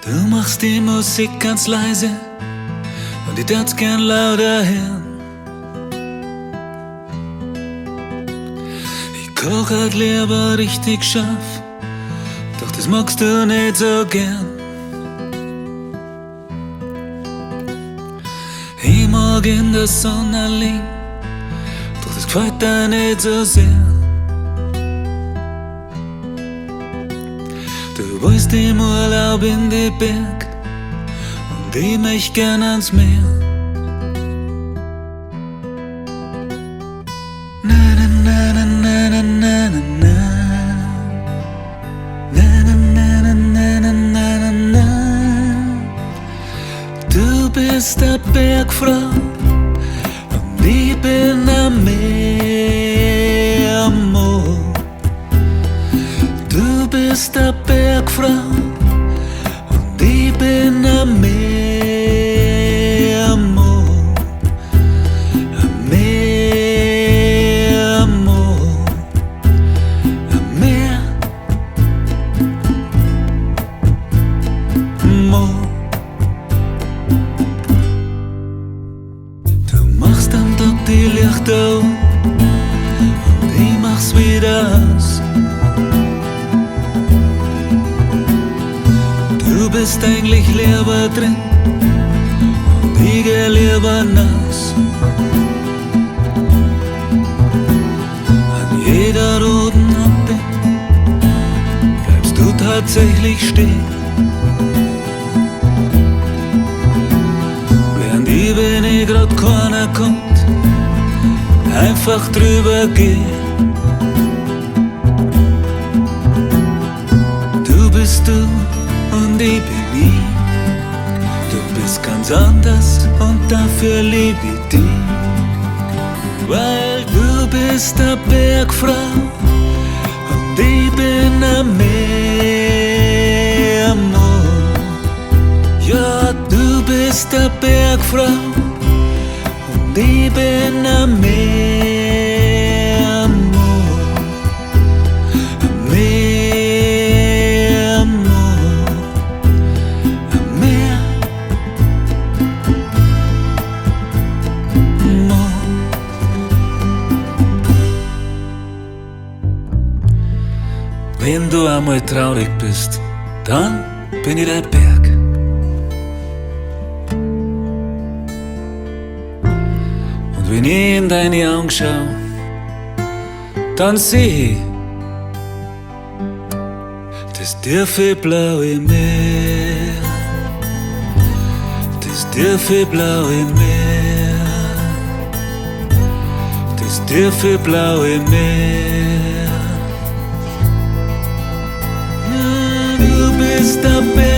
Du machst die Musik ganz leise und ich würd's gern lauter hören. Ich koch halt lieber richtig scharf, doch das magst du nicht so gern. Ich mag in der Sonne liegen, doch das gefällt dir nicht so sehr. Du willst im Urlaub in die Berg und ich möcht gern ans Meer. Na na na na na na na na. Na na na na na na na. Du bist a Bergfrau und ich bin am Meermoor. Du bist a Bergfrau und ich bin am Meermoor. Am Meermoor. Am Meermoor. Du machst am Tag die Lichter an und ich mach's wieder aus. Du bist eigentlich lieber drin und ich geh lieber naus. An jeder roten Ampel bleibst du tatsächlich stehen, während ich, wenn ich grad keiner kommt, einfach drüber geh. Du bist du und ich bin ich. Du bist ganz anders und dafür lieb ich dich. Weil du bist a Bergfrau und ich bin am Meermoor. Ja, du bist a Bergfrau und ich bin am Meermoor. Am Meermoor. Am Meermoor. Wenn du einmal traurig bist, dann bin ich der Berg. Und wenn ich in deine Augen schau, dann seh ich das tiefe blaue Meer. Das tiefe blaue Meer. Das tiefe blaue Meer. Du bist der Berg.